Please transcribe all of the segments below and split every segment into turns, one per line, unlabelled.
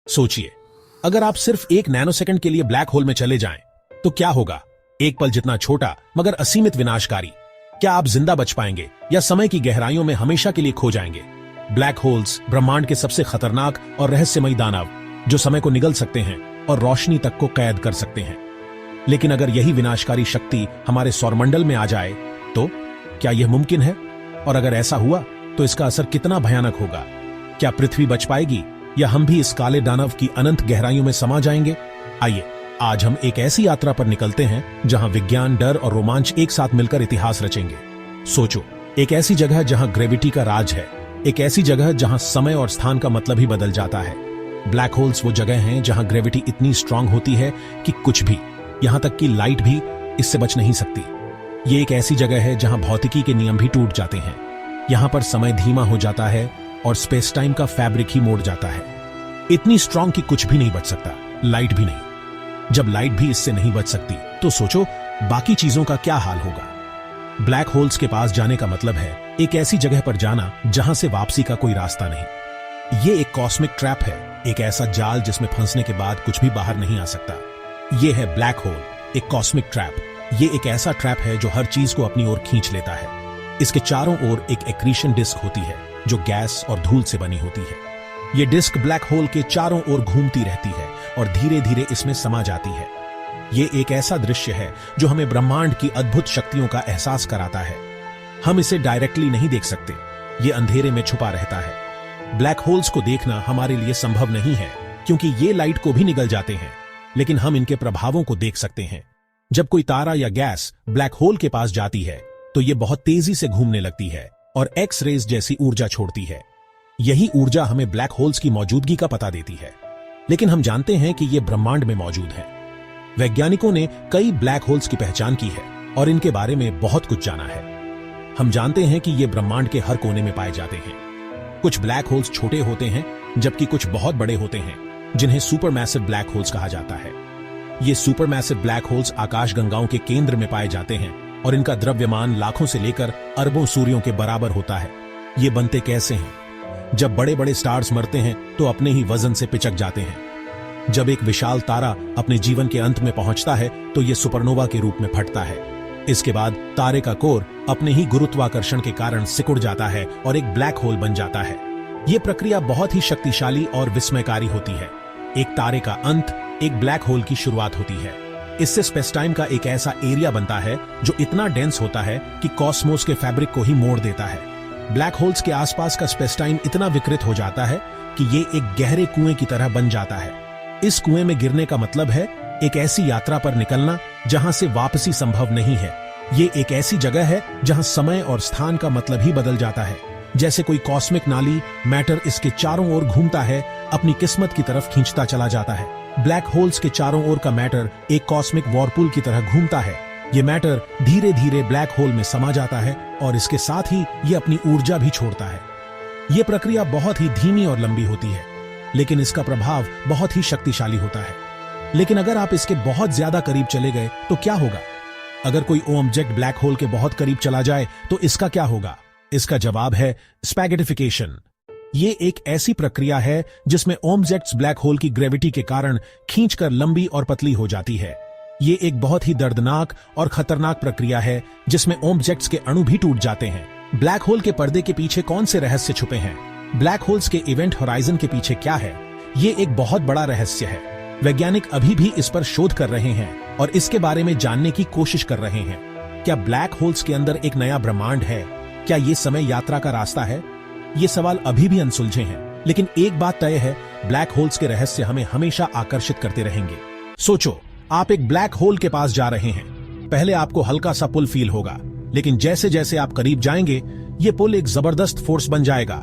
सोचिए, अगर आप सिर्फ एक नैनोसेकंड के लिए ब्लैक होल में चले जाएं, तो क्या होगा? एक पल जितना छोटा मगर असीमित विनाशकारी। क्या आप जिंदा बच पाएंगे या समय की गहराइयों में हमेशा के लिए खो जाएंगे? ब्लैक होल्स ब्रह्मांड के सबसे खतरनाक और रहस्यमयी दानव, जो समय को निगल सकते हैं और रोशनी तक को कैद कर सकते हैं। लेकिन अगर यही विनाशकारी शक्ति हमारे सौरमंडल में आ जाए तो क्या यह मुमकिन है? और अगर ऐसा हुआ तो इसका असर कितना भयानक होगा? क्या पृथ्वी बच पाएगी या हम भी इस काले दानव की अनंत गहराइयों में समा जाएंगे? आइए आज हम एक ऐसी यात्रा पर निकलते हैं जहां विज्ञान, डर और रोमांच एक साथ मिलकर इतिहास रचेंगे। सोचो, एक ऐसी जगह जहां ग्रेविटी का राज है, एक ऐसी जगह जहां समय और स्थान का मतलब ही बदल जाता है। ब्लैक होल्स वो जगह हैं जहां ग्रेविटी इतनी स्ट्रांग होती है कि कुछ भी, यहां तक कि लाइट भी इससे बच नहीं सकती। ये एक ऐसी जगह है जहां भौतिकी के नियम भी टूट जाते हैं। यहां पर समय धीमा हो जाता है और स्पेस टाइम का फैब्रिक ही मोड़ जाता है। इतनी स्ट्रांग कि कुछ भी नहीं बच सकता, लाइट भी नहीं। जब लाइट भी इससे नहीं बच सकती तो सोचो बाकी चीजों का क्या हाल होगा। ब्लैक होल्स के पास जाने का मतलब है एक ऐसी जगह पर जाना जहां से वापसी का कोई रास्ता नहीं। ये एक कॉस्मिक ट्रैप है, एक ऐसा जाल जिसमें फंसने के बाद कुछ भी बाहर नहीं आ सकता। ये है ब्लैक होल, एक कॉस्मिक ट्रैप। ये एक ऐसा ट्रैप है जो हर चीज को अपनी ओर खींच लेता है। इसके चारों ओर एक एक्रीशन डिस्क होती है जो गैस और धूल से बनी होती है। ये डिस्क ब्लैक होल के चारों ओर घूमती रहती है और धीरे धीरे इसमें समा जाती है। ये एक ऐसा दृश्य है जो हमें ब्रह्मांड की अद्भुत शक्तियों का एहसास कराता है। हम इसे डायरेक्टली नहीं देख सकते, ये अंधेरे में छुपा रहता है। ब्लैक होल्स को देखना हमारे लिए संभव नहीं है क्योंकि ये लाइट को भी निगल जाते हैं, लेकिन हम इनके प्रभावों को देख सकते हैं। जब कोई तारा या गैस ब्लैक होल के पास जाती है तो ये बहुत तेजी से घूमने लगती है और एक्स रेज जैसी ऊर्जा छोड़ती है। यही ऊर्जा हमें ब्लैक होल्स की मौजूदगी का पता देती है। लेकिन हम जानते हैं कि ये ब्रह्मांड में मौजूद है। वैज्ञानिकों ने कई ब्लैक होल्स की पहचान की है और इनके बारे में बहुत कुछ जाना है। हम जानते हैं कि ये ब्रह्मांड के हर कोने में पाए जाते हैं। कुछ ब्लैक होल्स छोटे होते हैं जबकि कुछ बहुत बड़े होते हैं, जिन्हें सुपरमैसिव ब्लैक होल्स कहा जाता है। ये सुपरमैसिव ब्लैक होल्स आकाशगंगाओं के केंद्र में पाए जाते हैं और इनका द्रव्यमान लाखों से लेकर अरबों सूर्यों के बराबर होता है। ये बनते कैसे हैं? जब बड़े बड़े स्टार्स मरते हैं तो अपने ही वजन से पिचक जाते हैं। जब एक विशाल तारा अपने जीवन के अंत में पहुंचता है तो यह सुपरनोवा के रूप में फटता है। इसके बाद तारे का कोर अपने ही गुरुत्वाकर्षण के कारण सिकुड़ जाता है और एक ब्लैक होल बन जाता है। यह प्रक्रिया बहुत ही शक्तिशाली और विस्मयकारी होती है। एक तारे का अंत एक ब्लैक होल की शुरुआत होती है। इससे स्पेस टाइम का एक ऐसा एरिया बनता है जो इतना डेंस होता है कि कॉस्मोस के फैब्रिक को ही मोड़ देता है। ब्लैक होल्स के आसपास का स्पेस टाइम इतना विकृत हो जाता है कि ये एक गहरे कुएं की तरह बन जाता है। इस कुएं में गिरने का मतलब है एक ऐसी यात्रा पर निकलना जहां से वापसी संभव नहीं है। ये एक ऐसी जगह है जहां समय और स्थान का मतलब ही बदल जाता है। जैसे कोई कॉस्मिक नाली मैटर इसके चारों ओर घूमता है, अपनी किस्मत की तरफ खींचता चला जाता है। ब्लैक होल्स के चारों ओर का मैटर एक कॉस्मिक वॉरपूल की तरह घूमता है। ये मैटर धीरे धीरे ब्लैक होल में समा जाता है और इसके साथ ही ये अपनी ऊर्जा भी छोड़ता है। ये प्रक्रिया बहुत ही धीमी और लंबी होती है, लेकिन इसका प्रभाव बहुत ही शक्तिशाली होता है। लेकिन अगर आप इसके बहुत ज्यादा करीब चले गए तो क्या होगा? अगर कोई ऑब्जेक्ट ब्लैक होल के बहुत करीब चला जाए तो इसका क्या होगा? इसका जवाब है स्पैगेटिफिकेशन। ये एक ऐसी प्रक्रिया है जिसमें ऑब्जेक्ट्स ब्लैक होल की ग्रेविटी के कारण खींचकर लंबी और पतली हो जाती है। ये एक बहुत ही दर्दनाक और खतरनाक प्रक्रिया है जिसमें ऑब्जेक्ट्स के अणु भी टूट जाते हैं। ब्लैक होल के पर्दे के पीछे कौन से रहस्य छुपे हैं? ब्लैक होल्स के इवेंट होराइजन के पीछे क्या है? ये एक बहुत बड़ा रहस्य है। वैज्ञानिक अभी भी इस पर शोध कर रहे हैं और इसके बारे में जानने की कोशिश कर रहे हैं। क्या ब्लैक होल्स के अंदर एक नया ब्रह्मांड है? क्या ये समय यात्रा का रास्ता है? ये सवाल अभी भी अनसुलझे हैं, लेकिन एक बात तय है, ब्लैक होल्स के रहस्य हमें हमेशा आकर्षित करते रहेंगे। सोचो, आप एक ब्लैक होल के पास जा रहे हैं। पहले आपको हल्का सा पुल फील होगा, लेकिन जैसे जैसे आप करीब जाएंगे ये पुल एक जबरदस्त फोर्स बन जाएगा।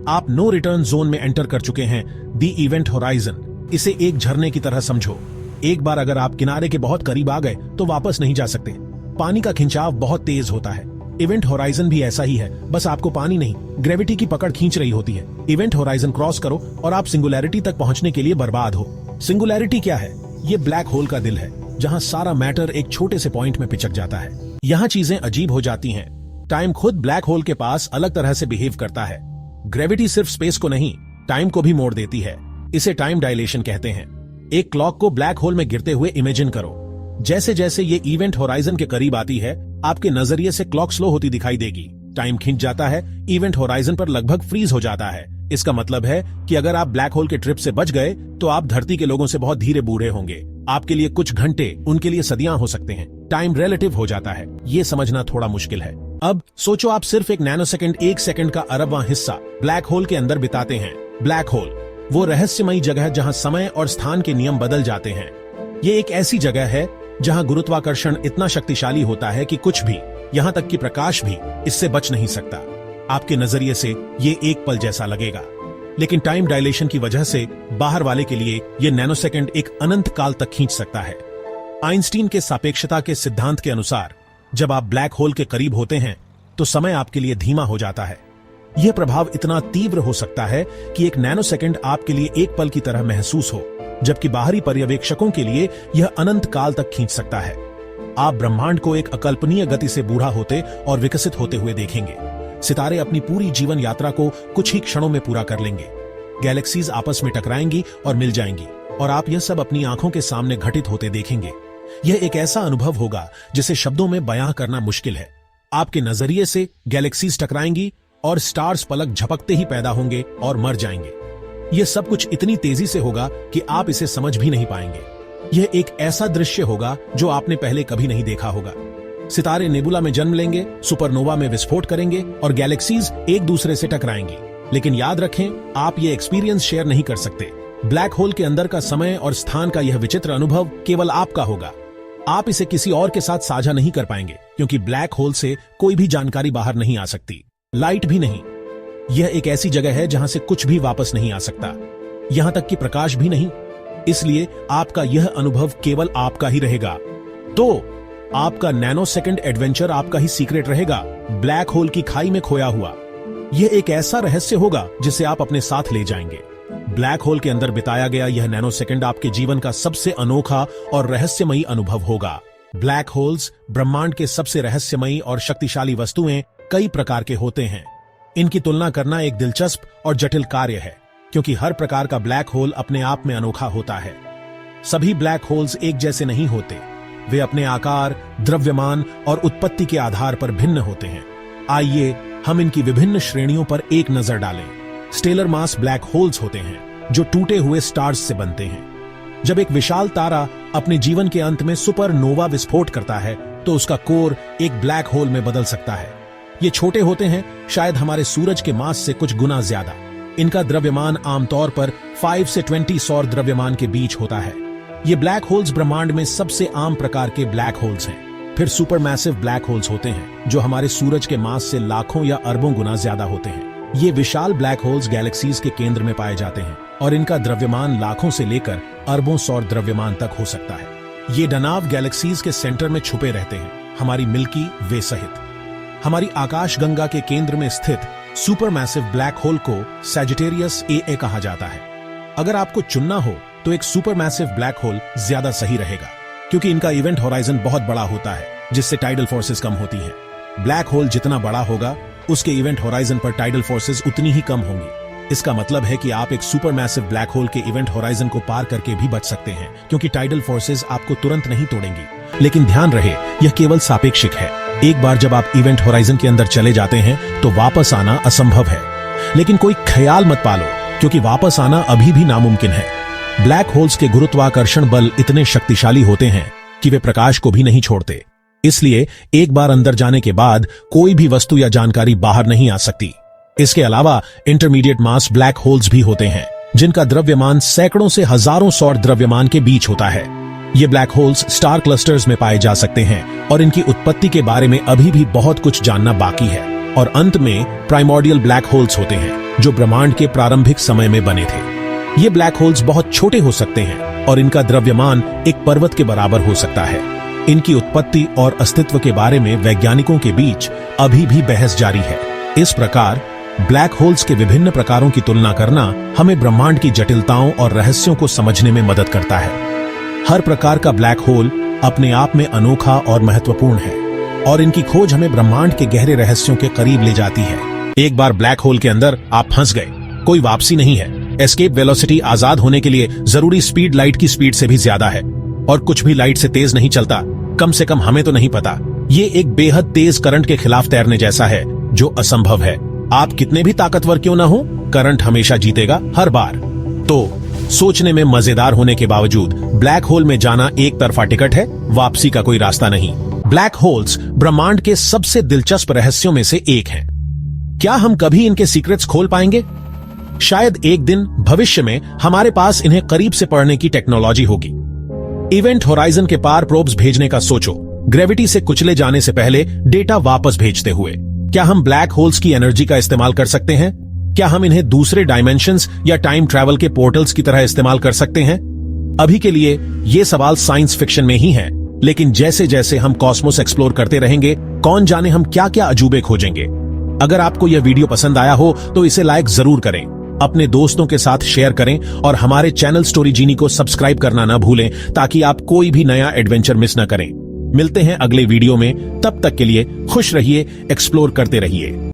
आप नो रिटर्न जोन में एंटर कर चुके हैं, दी इवेंट होराइजन। इसे एक झरने की तरह समझो। एक बार अगर आप किनारे के बहुत करीब आ गए तो वापस नहीं जा सकते। पानी का खिंचाव बहुत तेज होता है। इवेंट होराइजन भी ऐसा ही है, बस आपको पानी नहीं, ग्रेविटी की पकड़ खींच रही होती है। इवेंट होराइजन क्रॉस करो और आप सिंगुलैरिटी तक पहुंचने के लिए बर्बाद हो। सिंगुलैरिटी क्या है? ये ब्लैक होल का दिल है, जहां सारा मैटर एक छोटे से पॉइंट में पिचक जाता है। यहाँ चीजें अजीब हो जाती हैं। टाइम खुद ब्लैक होल के पास अलग तरह से बिहेव करता है। ग्रेविटी सिर्फ स्पेस को नहीं, टाइम को भी मोड़ देती है। इसे टाइम डायलेशन कहते हैं। एक क्लॉक को ब्लैक होल में गिरते हुए इमेजिन करो। जैसे जैसे ये इवेंट होराइजन के करीब आती है, आपके नजरिए से क्लॉक स्लो होती दिखाई देगी। टाइम खिंच जाता है, इवेंट होराइजन पर लगभग फ्रीज हो जाता है। इसका मतलब है कि अगर आप ब्लैक होल के ट्रिप से बच गए तो आप धरती के लोगों से बहुत धीरे बूढ़े होंगे। आपके लिए कुछ घंटे उनके लिए सदियां हो सकते हैं। टाइम रिलेटिव हो जाता है, ये समझना थोड़ा मुश्किल है। अब सोचो आप सिर्फ एक नैनोसेकंड, एक सेकंड का अरबवां हिस्सा ब्लैक होल के अंदर बिताते हैं। ब्लैक होल वो रहस्यमयी जगह जहां समय और स्थान के नियम बदल जाते हैं। ये एक ऐसी जगह है जहां गुरुत्वाकर्षण इतना शक्तिशाली होता है कि कुछ भी, यहां तक कि प्रकाश भी, इससे बच नहीं सकता। आपके नजरिए से ये एक पल जैसा लगेगा, लेकिन टाइम डायलेशन की वजह से बाहर वाले के लिए ये नैनोसेकंड एक अनंत काल तक खींच सकता है। आइंस्टीन के सापेक्षता के सिद्धांत के अनुसार जब आप ब्लैक होल के करीब होते हैं तो समय आपके लिए धीमा हो जाता है। यह प्रभाव इतना तीव्र हो सकता है कि एक नैनोसेकंड आपके लिए एक पल की तरह महसूस हो, जबकि बाहरी पर्यवेक्षकों के लिए यह अनंत काल तक खींच सकता है। आप ब्रह्मांड को एक अकल्पनीय गति से बूढ़ा होते और विकसित होते हुए देखेंगे। सितारे अपनी पूरी जीवन यात्रा को कुछ ही क्षणों में पूरा कर लेंगे। गैलेक्सीज आपस में टकराएंगी और मिल जाएंगी, और आप यह सब अपनी आंखों के सामने घटित होते देखेंगे। यह एक ऐसा अनुभव होगा जिसे शब्दों में बयां करना मुश्किल है। आपके नजरिए से गैलेक्सीज टकराएंगी और स्टार्स पलक झपकते ही पैदा होंगे और मर जाएंगे। यह सब कुछ इतनी तेजी से होगा कि आप इसे समझ भी नहीं पाएंगे। यह एक ऐसा दृश्य होगा जो आपने पहले कभी नहीं देखा होगा। सितारे नेबुला में जन्म लेंगे, सुपरनोवा में विस्फोट करेंगे और गैलेक्सीज एक दूसरे से टकराएंगी। लेकिन याद रखें, आप ये एक्सपीरियंस शेयर नहीं कर सकते। ब्लैक होल के अंदर का समय और स्थान का यह विचित्र अनुभव केवल आपका होगा। आप इसे किसी और के साथ साझा नहीं कर पाएंगे, क्योंकि ब्लैक होल से कोई भी जानकारी बाहर नहीं आ सकती, लाइट भी नहीं। यह एक ऐसी जगह है जहां से कुछ भी वापस नहीं आ सकता, यहां तक कि प्रकाश भी नहीं। इसलिए आपका यह अनुभव केवल आपका ही रहेगा। तो आपका नैनोसेकंड एडवेंचर आपका ही सीक्रेट रहेगा, ब्लैक होल की खाई में खोया हुआ। यह एक ऐसा रहस्य होगा जिसे आप अपने साथ ले जाएंगे। ब्लैक होल के अंदर बिताया गया यह नैनोसेकंड आपके जीवन का सबसे अनोखा और रहस्यमयी अनुभव होगा। ब्लैक होल्स ब्रह्मांड के सबसे रहस्यमयी और शक्तिशाली वस्तुएं कई प्रकार के होते हैं। इनकी तुलना करना एक दिलचस्प और जटिल कार्य है, क्योंकि हर प्रकार का ब्लैक होल अपने आप में अनोखा होता है। सभी ब्लैक होल्स एक जैसे नहीं होते, वे अपने आकार, द्रव्यमान और उत्पत्ति के आधार पर भिन्न होते हैं। आइए हम इनकी विभिन्न श्रेणियों पर एक नजर डालें। स्टेलर मास ब्लैक होल्स होते हैं जो टूटे हुए स्टार्स से बनते हैं। जब एक विशाल तारा अपने जीवन के अंत में सुपरनोवा विस्फोट करता है तो उसका कोर एक ब्लैक होल में बदल सकता है। ये छोटे होते हैं, शायद हमारे सूरज के मास से कुछ गुना ज्यादा। इनका द्रव्यमान आमतौर पर 5 से 20 सौर द्रव्यमान के बीच होता है। ये ब्लैक होल्स ब्रह्मांड में सबसे आम प्रकार के ब्लैक होल्स हैं। फिर सुपरमैसिव ब्लैक होल्स होते हैं जो हमारे सूरज के मास से लाखों या अरबों गुना ज्यादा होते हैं। ये विशाल ब्लैक होल्स गैलेक्सीज के केंद्र में पाए जाते हैं और इनका द्रव्यमान लाखों से लेकर अरबों सौर द्रव्यमान तक हो सकता है। ये डनाव गैलेक्सीज के सेंटर में छुपे रहते हैं, हमारी मिल्की वे सहित। हमारी आकाशगंगा के केंद्र में स्थित सुपरमैसिव ब्लैक होल को सैजिटेरियस ए कहा जाता है। अगर आपको चुनना हो तो एक सुपरमैसिव ब्लैक होल ज्यादा सही रहेगा, क्योंकि इनका इवेंट होराइजन बहुत बड़ा होता है, जिससे टाइडल फोर्सेस कम होती हैं। ब्लैक होल जितना बड़ा होगा, उसके इवेंट होराइजन पर टाइडल फोर्सेस उतनी ही कम होंगी। इसका मतलब है कि आप एक सुपरमैसिव ब्लैक होल के इवेंट होराइजन को पार करके भी बच सकते हैं, क्योंकि टाइडल फोर्सेस आपको तुरंत नहीं तोड़ेंगी। लेकिन ध्यान रहे, यह केवल सापेक्षिक है। एक बार जब आप इवेंट होराइजन के अंदर चले जाते हैं तो वापस आना असंभव है। लेकिन कोई ख्याल मत पालो, क्योंकि वापस आना अभी भी नामुमकिन है। ब्लैक होल्स के गुरुत्वाकर्षण बल इतने शक्तिशाली होते हैं कि वे प्रकाश को भी नहीं छोड़ते। इसलिए एक बार अंदर जाने के बाद कोई भी वस्तु या जानकारी बाहर नहीं आ सकती। इसके अलावा इंटरमीडिएट मास ब्लैक होल्स भी होते हैं, जिनका द्रव्यमान सैकड़ों से हजारों सौर द्रव्यमान के बीच होता है। ये ब्लैक होल्स स्टार क्लस्टर्स में पाए जा सकते हैं और इनकी उत्पत्ति के बारे में अभी भी बहुत कुछ जानना बाकी है। और अंत में प्राइमोर्डियल ब्लैक होल्स होते हैं जो ब्रह्मांड के प्रारंभिक समय में बने थे। ये ब्लैक होल्स बहुत छोटे हो सकते हैं और इनका द्रव्यमान एक पर्वत के बराबर हो सकता है। इनकी उत्पत्ति और अस्तित्व के बारे में वैज्ञानिकों के बीच अभी भी बहस जारी है। इस प्रकार ब्लैक होल्स के विभिन्न प्रकारों की तुलना करना हमें ब्रह्मांड की जटिलताओं और रहस्यों को समझने में मदद करता है। हर प्रकार का ब्लैक होल अपने आप में अनोखा और महत्वपूर्ण है, और इनकी खोज हमें ब्रह्मांड के गहरे रहस्यों के करीब ले जाती है। एक बार ब्लैक होल के अंदर आप फंस गए, कोई वापसी नहीं है। एस्केप वेलोसिटी आजाद होने के लिए जरूरी स्पीड लाइट की स्पीड से भी ज्यादा है, और कुछ भी लाइट से तेज नहीं चलता, कम से कम हमें तो नहीं पता। ये एक बेहद तेज करंट के खिलाफ तैरने जैसा है, जो असंभव है। आप कितने भी ताकतवर क्यों ना हो, करंट हमेशा जीतेगा, हर बार। तो सोचने में मजेदार होने के बावजूद ब्लैक होल में जाना एक तरफा टिकट है, वापसी का कोई रास्ता नहीं। ब्लैक होल्स ब्रह्मांड के सबसे दिलचस्प रहस्यों में से एक हैं। क्या हम कभी इनके सीक्रेट्स खोल पाएंगे? शायद एक दिन भविष्य में हमारे पास इन्हें करीब से पढ़ने की टेक्नोलॉजी होगी। इवेंट होराइजन के पार प्रोब्स भेजने का सोचो, ग्रेविटी से कुचले जाने से पहले डेटा वापस भेजते हुए। क्या हम ब्लैक होल्स की एनर्जी का इस्तेमाल कर सकते हैं? क्या हम इन्हें दूसरे डायमेंशंस या टाइम ट्रैवल के पोर्टल्स की तरह इस्तेमाल कर सकते हैं? अभी के लिए ये सवाल साइंस फिक्शन में ही हैं, लेकिन जैसे जैसे हम कॉस्मोस एक्सप्लोर करते रहेंगे, कौन जाने हम क्या क्या अजूबे खोजेंगे। अगर आपको यह वीडियो पसंद आया हो तो इसे लाइक जरूर करें, अपने दोस्तों के साथ शेयर करें और हमारे चैनल स्टोरी जीनी को सब्सक्राइब करना ना भूलें, ताकि आप कोई भी नया एडवेंचर मिस न करें। मिलते हैं अगले वीडियो में, तब तक के लिए खुश रहिए, एक्सप्लोर करते रहिए।